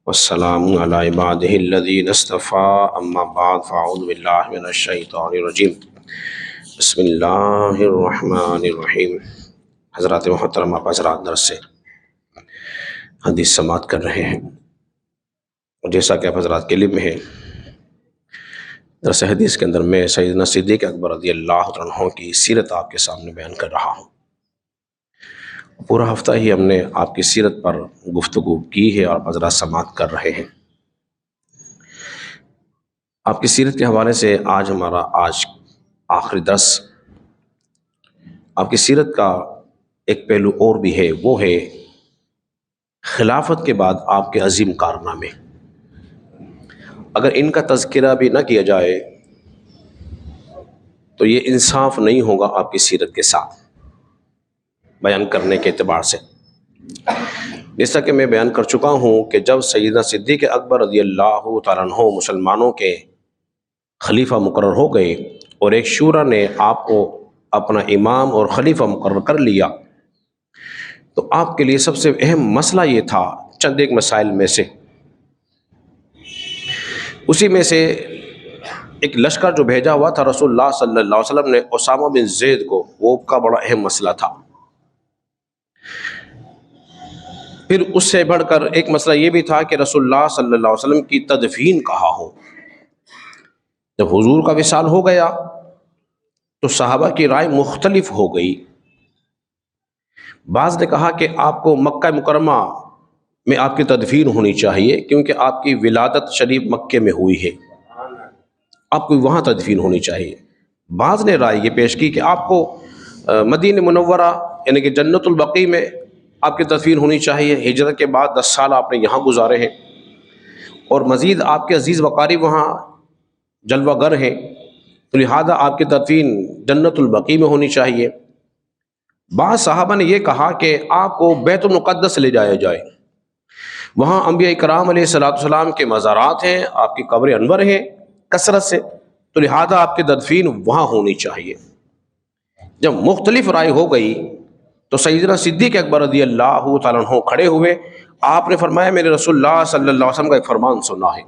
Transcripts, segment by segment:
والسلام علی عبادہ الذین اصطفیٰ اما بعد فاعوذ باللہ من الشیطان الرجیم بسم اللہ الرحمن الرحیم۔ حضرات محترم، آپ حضرات درس سے حدیث سماعت کر رہے ہیں، اور جیسا کہ آپ حضرات کے علم میں ہے، درس حدیث کے اندر میں سیدنا صدیق اکبر رضی اللہ عنہ کی سیرت آپ کے سامنے بیان کر رہا ہوں۔ پورا ہفتہ ہی ہم نے آپ کی سیرت پر گفتگو کی ہے اور حضرات سماعت کر رہے ہیں۔ آپ کی سیرت کے حوالے سے آج ہمارا آخری درس، آپ کی سیرت کا ایک پہلو اور بھی ہے، وہ ہے خلافت کے بعد آپ کے عظیم کارنامے۔ اگر ان کا تذکرہ بھی نہ کیا جائے تو یہ انصاف نہیں ہوگا آپ کی سیرت کے ساتھ بیان کرنے کے اعتبار سے۔ جیسا کہ میں بیان کر چکا ہوں کہ جب سیدنا صدیق اکبر رضی اللہ تعالیٰ عنہ مسلمانوں کے خلیفہ مقرر ہو گئے اور ایک شورا نے آپ کو اپنا امام اور خلیفہ مقرر کر لیا، تو آپ کے لیے سب سے اہم مسئلہ یہ تھا، چند ایک مسائل میں سے، اسی میں سے ایک لشکر جو بھیجا ہوا تھا رسول اللہ صلی اللہ علیہ وسلم نے اسامہ بن زید کو، وہ کا بڑا اہم مسئلہ تھا۔ پھر اس سے بڑھ کر ایک مسئلہ یہ بھی تھا کہ رسول اللہ صلی اللہ علیہ وسلم کی تدفین کہاں ہو۔ جب حضور کا وصال ہو گیا تو صحابہ کی رائے مختلف ہو گئی۔ بعض نے کہا کہ آپ کو مکہ مکرمہ میں آپ کی تدفین ہونی چاہیے، کیونکہ آپ کی ولادت شریف مکے میں ہوئی ہے، آپ کو وہاں تدفین ہونی چاہیے۔ بعض نے رائے یہ پیش کی کہ آپ کو مدینہ منورہ یعنی کہ جنت البقیع میں آپ کی تدفین ہونی چاہیے، ہجرت کے بعد 10 سال آپ نے یہاں گزارے ہیں، اور مزید آپ کے عزیز وقاری وہاں جلوہ گر ہیں، تو لہذا آپ کی تدفین جنت البقیع میں ہونی چاہیے۔ بعض صحابہ نے یہ کہا کہ آپ کو بیت المقدس لے جایا جائے، وہاں انبیاء کرام علیہ السلام کے مزارات ہیں، آپ کی قبر انور ہیں کثرت سے، تو لہذا آپ کی تدفین وہاں ہونی چاہیے۔ جب مختلف رائے ہو گئی تو سیدنا صدیق اکبر رضی اللہ تعالیٰ عنہ کھڑے ہوئے، آپ نے فرمایا میں نے رسول اللہ صلی اللہ علیہ وسلم کا ایک فرمان سنا ہے،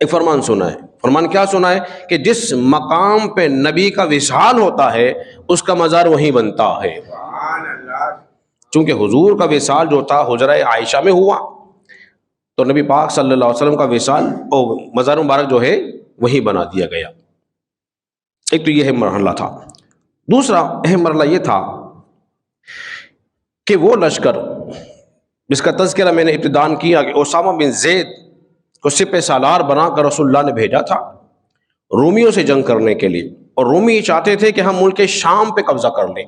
ایک فرمان سنا ہے۔ فرمان کیا سنا ہے؟ کہ جس مقام پہ نبی کا وصال ہوتا ہے اس کا مزار وہیں بنتا ہے۔ چونکہ حضور کا وصال جو تھا حجرہ عائشہ میں ہوا، تو نبی پاک صلی اللہ علیہ وسلم کا وصال اور مزار مبارک جو ہے وہیں بنا دیا گیا۔ ایک تو یہ اہم مرحلہ تھا۔ دوسرا اہم مرحلہ یہ تھا کہ وہ لشکر جس کا تذکرہ میں نے ابتداءً کیا کہ اسامہ بن زید کو سپہ سالار بنا کر رسول اللہ نے بھیجا تھا رومیوں سے جنگ کرنے کے لیے، اور رومی یہ چاہتے تھے کہ ہم ملک شام پہ قبضہ کر لیں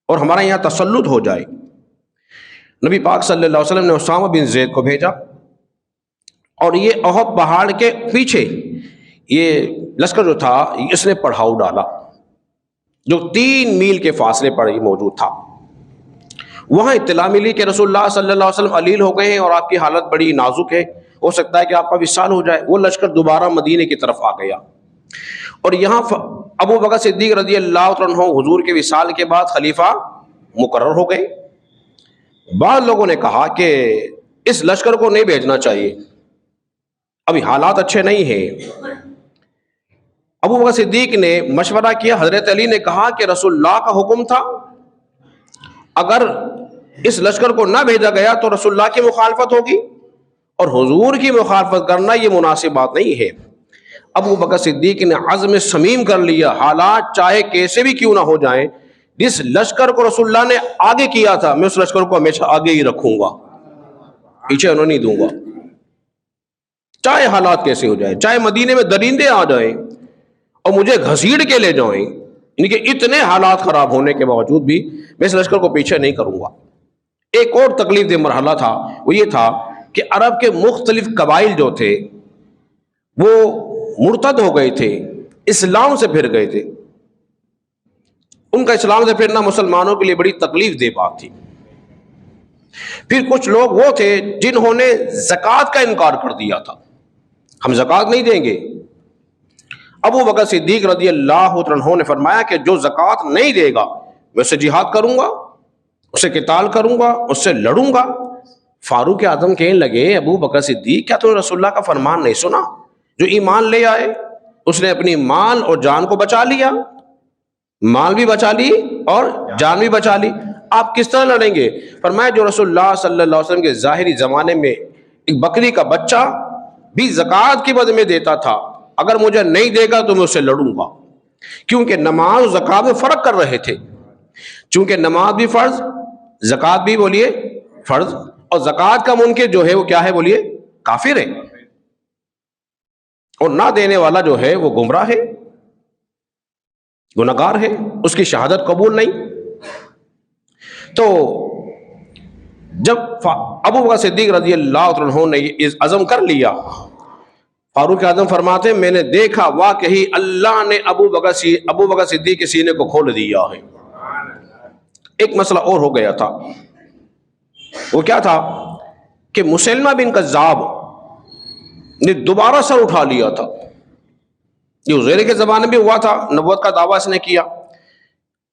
اور ہمارا یہاں تسلط ہو جائے۔ نبی پاک صلی اللہ علیہ وسلم نے اسامہ بن زید کو بھیجا، اور یہ احد پہاڑ کے پیچھے یہ لشکر جو تھا اس نے پڑاؤ ڈالا، جو 3 میل کے فاصلے پر یہ موجود تھا۔ وہاں اطلاع ملی کہ رسول اللہ صلی اللہ علیہ وسلم علیل ہو گئے ہیں اور آپ کی حالت بڑی نازک ہے، ہو سکتا ہے کہ آپ کا وصال ہو جائے۔ وہ لشکر دوبارہ مدینے کی طرف آ گیا، اور یہاں ابو بکر صدیق رضی اللہ عنہ حضور کے وصال کے بعد خلیفہ مقرر ہو گئے۔ بعض لوگوں نے کہا کہ اس لشکر کو نہیں بھیجنا چاہیے، ابھی حالات اچھے نہیں ہیں۔ ابو بکر صدیق نے مشورہ کیا، حضرت علی نے کہا کہ رسول اللہ کا حکم تھا، اگر اس لشکر کو نہ بھیجا گیا تو رسول اللہ کی مخالفت ہوگی، اور حضور کی مخالفت کرنا یہ مناسب بات نہیں ہے۔ ابو بکر صدیق نے عزم صمیم کر لیا، حالات چاہے کیسے بھی کیوں نہ ہو جائیں، جس لشکر کو رسول اللہ نے آگے کیا تھا میں اس لشکر کو ہمیشہ آگے ہی رکھوں گا، پیچھے انہوں نہیں دوں گا، چاہے حالات کیسے ہو جائیں، چاہے مدینے میں درندے آ جائیں اور مجھے گھسیڑ کے لے جائیں، یعنی کہ اتنے حالات خراب ہونے کے باوجود بھی میں اس لشکر کو پیچھے نہیں کروں گا۔ ایک اور تکلیف دہ مرحلہ تھا، وہ یہ تھا کہ عرب کے مختلف قبائل جو تھے وہ مرتد ہو گئے تھے، اسلام سے پھر گئے تھے۔ ان کا اسلام سے پھرنا مسلمانوں کے لیے بڑی تکلیف دہ بات تھی۔ پھر کچھ لوگ وہ تھے جنہوں نے زکوٰۃ کا انکار کر دیا تھا، ہم زکوٰۃ نہیں دیں گے۔ ابو بکر صدیق رضی اللہ عنہ نے فرمایا کہ جو زکوٰۃ نہیں دے گا میں اسے جہاد کروں گا، اسے قتال کروں گا، اس سے لڑوں گا۔ فاروق اعظم کہنے لگے ابو بکر صدیق کیا تم نے رسول اللہ کا فرمان نہیں سنا؟ جو ایمان لے آئے اس نے اپنی مال اور جان کو بچا لیا، مال بھی بچا لی اور جان بھی بچا لی، آپ کس طرح لڑیں گے؟ فرمایا جو رسول اللہ صلی اللہ علیہ وسلم کے ظاہری زمانے میں ایک بکری کا بچہ بھی زکوٰۃ کے بدلے میں دیتا تھا، اگر مجھے نہیں دے گا تو میں اس سے لڑوں گا، کیونکہ نماز و زکوٰۃ میں فرق کر رہے تھے، چونکہ نماز بھی فرض، زکوٰۃ بھی بولیے فرض، اور زکوٰۃ کا منکر جو ہے وہ کیا ہے بولیے؟ کافر ہے، اور نہ دینے والا جو ہے وہ گمراہ ہے، گنہگار ہے، اس کی شہادت قبول نہیں۔ تو جب ابو بکر صدیق رضی اللہ عنہ نے یہ عزم کر لیا، فاروق اعظم فرماتے ہیں میں نے دیکھا واقعی اللہ نے ابو بکر صدیق کے سینے کو کھول دیا ہے۔ ایک مسئلہ اور ہو گیا تھا، وہ کیا تھا کہ مسلمہ بن کذاب نے دوبارہ سر اٹھا لیا تھا، یہ عزیر کے زمانے میں ہوا تھا، نبوت کا دعویٰ اس نے کیا۔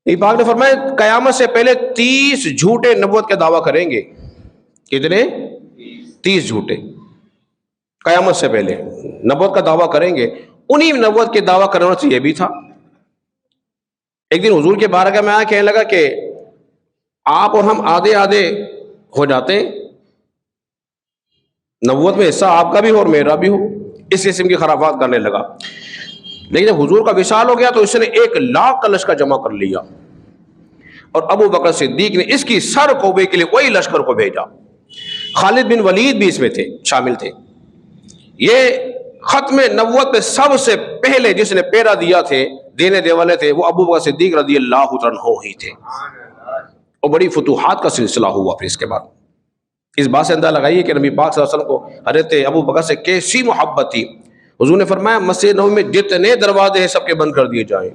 پاک نے فرمایا قیامت سے پہلے 30 جھوٹے نبوت کے دعویٰ کریں گے۔ کتنے؟ 30 جھوٹے قیامت سے پہلے نبوت کا دعویٰ کریں گے، انہی نبوت کے دعویٰ کرنا چاہیے بھی تھا۔ ایک دن حضور کے بارگاہ میں آیا، کہنے لگا کہ آپ اور ہم آدھے آدھے ہو جاتے ہیں، نبوت میں حصہ آپ کا بھی ہو اور میرا بھی ہو، اس قسم کی خرافات کرنے لگا۔ لیکن جب حضور کا وصال ہو گیا تو اس نے 1,00,000 کا لشکر جمع کر لیا، اور ابو بکر صدیق نے اس کی سر کوبے کے لیے وہی لشکر کو بھیجا۔ خالد بن ولید بھی اس میں تھے، شامل تھے۔ یہ ختم نبوت پہ سب سے پہلے جس نے پیرا دیا تھے، دینے دے والے تھے، وہ ابو بکر صدیق رضی اللہ عنہ ہی تھے، اور بڑی فتوحات کا سلسلہ ہوا پھر اس کے بعد۔ اس بات سے اندازہ لگائیے کہ نبی پاک صلی اللہ علیہ وسلم کو حضرت ابو بکر سے کیسی محبت تھی۔ حضور نے فرمایا مسجد نبوی میں جتنے دروازے ہیں سب کے بند کر دیے جائیں،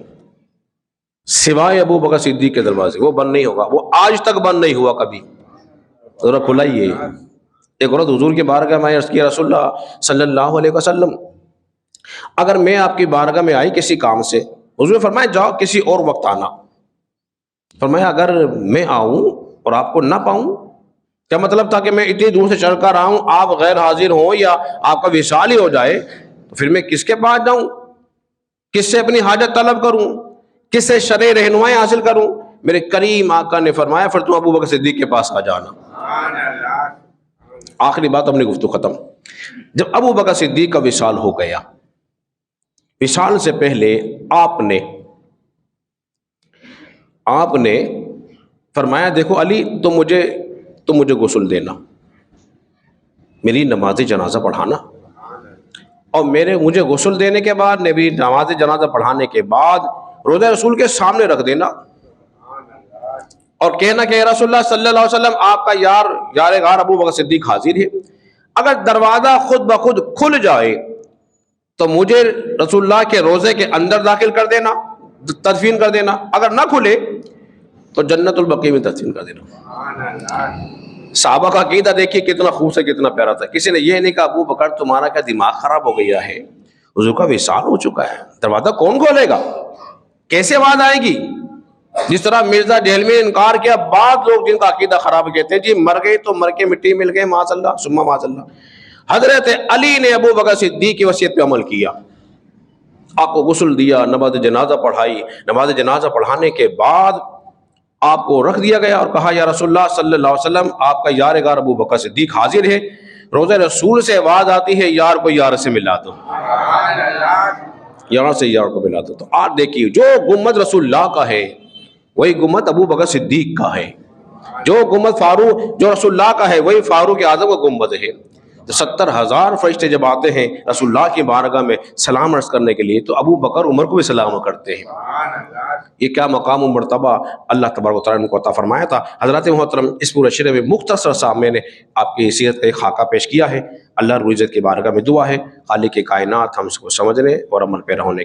سوائے ابو بکر صدیق کے دروازے، وہ بند نہیں ہوگا، وہ آج تک بند نہیں ہوا کبھی، ذرا کھلائیے۔ ایک عورت حضور کے بارگاہ میں عرض کیا رسول اللہ صلی اللہ علیہ وسلم اگر میں آپ کی بارگاہ میں آئی کسی کام سے، حضور نے فرمایا جاؤ کسی اور وقت آنا۔ فرمایا اگر میں آؤں اور آپ کو نہ پاؤں، کیا مطلب تھا کہ میں اتنی دور سے چل کر آؤں، آپ غیر حاضر ہوں یا آپ کا وصال ہی ہو جائے، تو پھر میں کس کے پاس جاؤں، کس سے اپنی حاجت طلب کروں، کس سے شرعی رہنمائی حاصل کروں؟ میرے کریم آقا نے فرمایا پھر تم ابو بکر صدیق کے پاس آ جانا۔ آخری بات اپنی گفتگو ختم۔ جب ابو بکر صدیق کا وصال ہو گیا، وصال سے پہلے آپ نے فرمایا دیکھو علی تم مجھے غسل دینا، میری نماز جنازہ پڑھانا، اور مجھے غسل دینے کے بعد نبی نماز جنازہ پڑھانے کے بعد روضہ رسول کے سامنے رکھ دینا، اور کہنا کہ رسول اللہ صلی اللہ علیہ وسلم آپ کا یار غار ابو بکر صدیق حاضر ہے۔ اگر دروازہ خود بخود کھل جائے تو مجھے رسول اللہ کے روضے کے اندر داخل کر دینا، تدفین کر دینا، اگر نہ کھلے تو جنت البقیع میں تدفین کر دینا۔ صحابہ کا عقیدہ دیکھیے کتنا خوبصورت، کتنا پیارا تھا۔ کسی نے یہ نہیں کہا ابو بکر تمہارا کیا دماغ خراب ہو گیا ہے، حضور کا وصال ہو چکا ہے، دروازہ کون کھولے گا، کیسے آواز آئے گی؟ جس طرح مرزا دہلوی نے انکار کیا، بعض لوگ جن کا عقیدہ خراب کہتے ہیں جی مر گئے تو مر کے مٹی مل گئے، معاذ اللہ ثم معاذ اللہ۔ حضرت علی نے ابو بکر صدیق کی وصیت پہ عمل کیا، آپ کو غسل دیا، نماز جنازہ پڑھائی، نماز جنازہ پڑھانے کے بعد آپ کو رکھ دیا گیا اور کہا یا رسول اللہ صلی اللہ علیہ وسلم آپ کا یار غار ابو بکر صدیق حاضر ہے۔ روزہ رسول سے آواز آتی ہے یار کو یار سے ملا دو، یار سے یار کو ملا دو۔ تو آج دیکھیے جو گنبد رسول اللہ کا ہے وہی گنبد ابو بکر صدیق کا ہے، جو گنبد فاروق جو رسول اللہ کا ہے وہی فاروق اعظم کا گنبد ہے۔ 70,000 فرشتے جب آتے ہیں رسول اللہ کی بارگاہ میں سلام عرض کرنے کے لیے تو ابو بکر عمر کو بھی سلام کرتے ہیں۔ یہ کیا مقام و مرتبہ اللہ تبارک و تعالیٰ نے کو عطا فرمایا تھا۔ حضرات محترم اس پورے شرح میں مختصر سا میں نے آپ کی سیرت کا ایک خاکہ پیش کیا ہے۔ اللہ رب العزت کی بارگاہ میں دعا ہے خالق کائنات ہم اس کو سمجھنے اور عمل پیرا ہونے کی